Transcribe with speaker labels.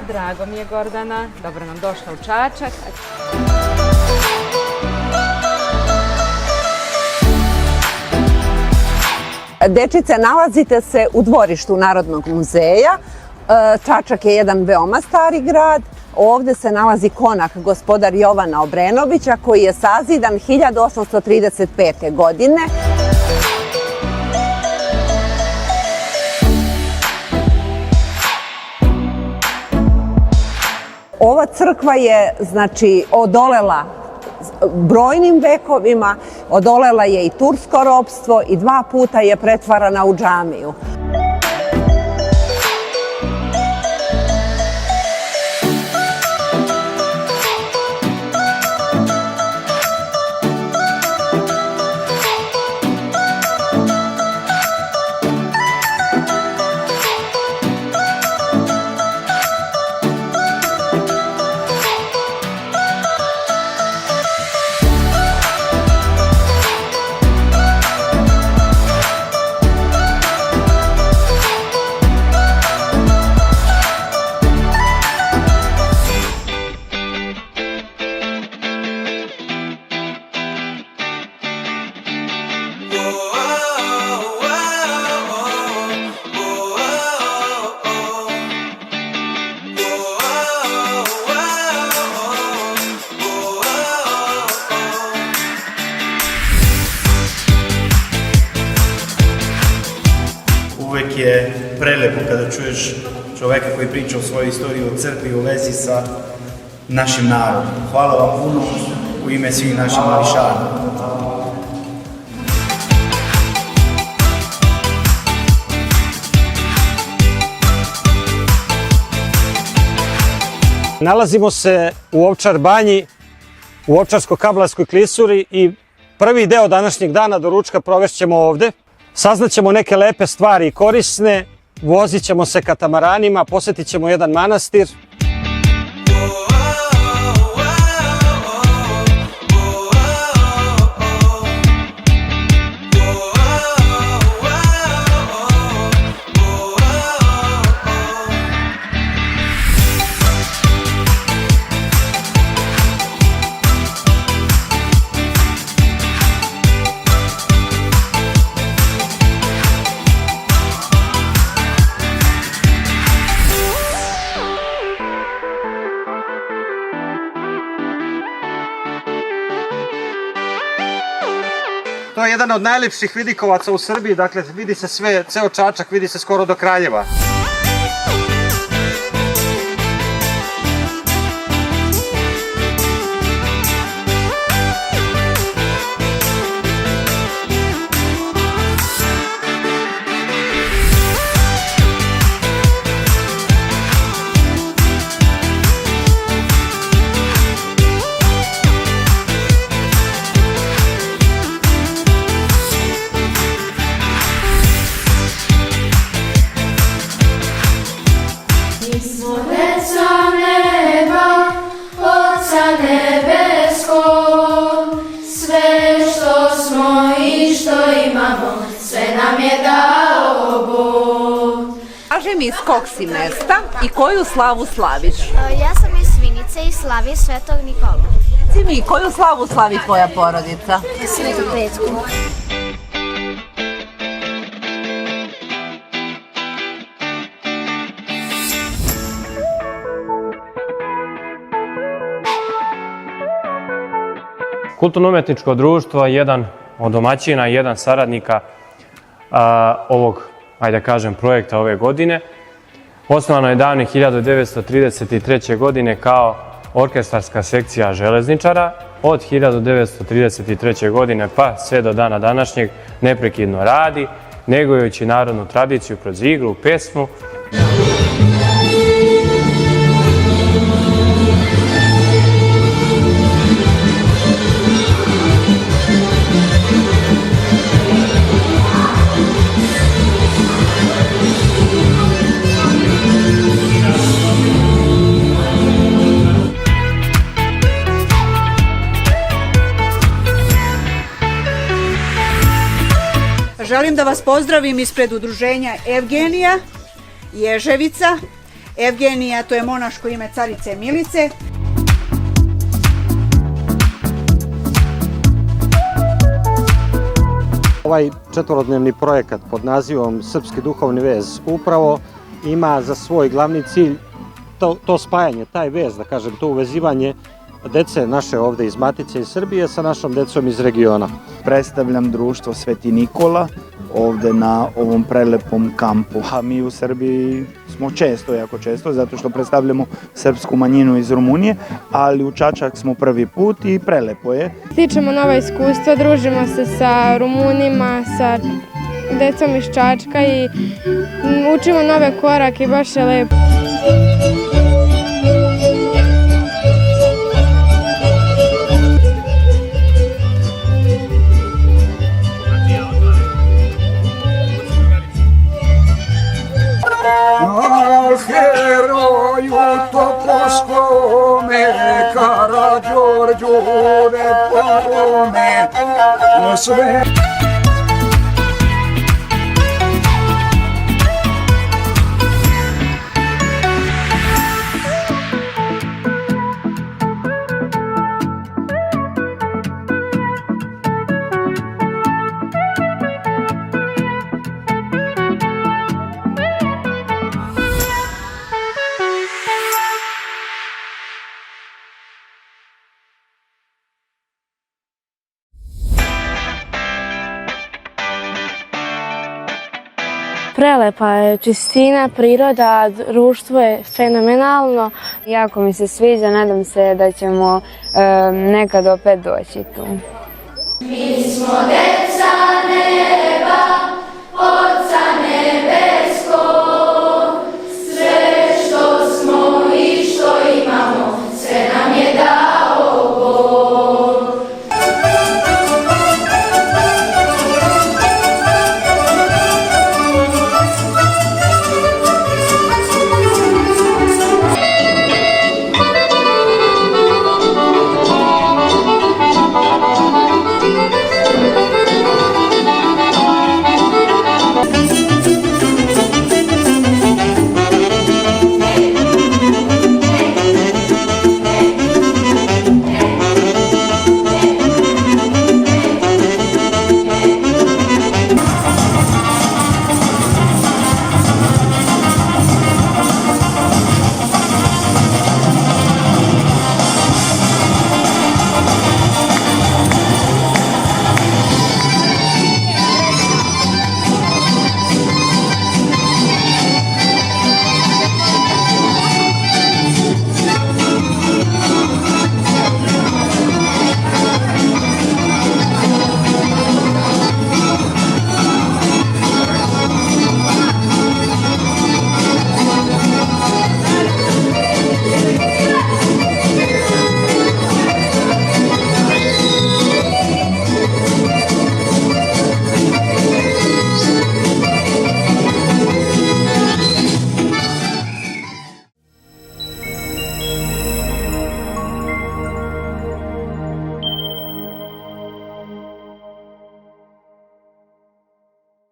Speaker 1: Drago mi je, Gordana. Dobro nam došla u Čačak.
Speaker 2: Dečice, nalazite se u dvorištu Narodnog muzeja. Čačak je jedan veoma stari grad. Ovde se nalazi konak gospodar Jovana Obrenovića koji je sazidan 1835. godine. Ova crkva je, znači, odolela brojnim vekovima, odolela je i tursko ropstvo i 2 puta je pretvarana u džamiju.
Speaker 3: Uvek je prelepo kada čuješ čoveka koji priča o svojoj istoriji, o crkvi i o vezi sa našim narodom. Hvala vam puno u ime svih naših mališana.
Speaker 4: Nalazimo se u Ovčar banji, u Ovčarsko-Kablarskoj klisuri i prvi deo današnjeg dana do ručka provešćemo ovde. Saznaćemo neke lepe stvari i korisne, vozit ćemo se katamaranima, posjetit ćemo jedan manastir. To je jedan od najlepših vidikovaca u Srbiji, dakle vidi se sve, ceo Čačak vidi se skoro do Kraljeva.
Speaker 2: Kaži mi iz kog si mesta i koju slavu slaviš?
Speaker 5: Ja sam iz Vinice i slavim Svetog Nikolu.
Speaker 2: Reci mi, koju slavu slavi tvoja porodica?
Speaker 5: Svetu Petku.
Speaker 6: Kulturno-umetničko društvo je jedan od domaćina, jedan saradnika ovog, ajde da kažem, projekta ove godine. Osnovano je davne 1933. godine kao orkestarska sekcija železničara. Od 1933. godine pa sve do dana današnjeg neprekidno radi, negujući narodnu tradiciju kroz igru, pesmu.
Speaker 7: Želim da vas pozdravim ispred udruženja Evgenija, Ježevica, Evgenija, to je monaško ime carice Milice.
Speaker 4: Ovaj četvorodnevni projekat pod nazivom Srpski duhovni vez upravo ima za svoj glavni cilj to spajanje, taj vez, da kažem, to uvezivanje dece naše ovde iz Matice iz Srbije sa našom decom iz regiona.
Speaker 3: Predstavljam društvo Sveti Nikola ovde na ovom prelepom kampu. A mi u Srbiji smo često, jako često, zato što predstavljamo srpsku manjinu iz Rumunije, ali u Čačak smo prvi put i prelepo je.
Speaker 8: Stičemo nova iskustva, družimo se sa Rumunima, sa decom iz Čačka i učimo nove korake i baš je lepo.
Speaker 9: Heroju toposkome, Karađorđu ne porome, sve.
Speaker 8: Prelepa je čistina, priroda, društvo je fenomenalno.
Speaker 1: Jako mi se sviđa, nadam se da ćemo nekad opet doći tu.
Speaker 5: Mi smo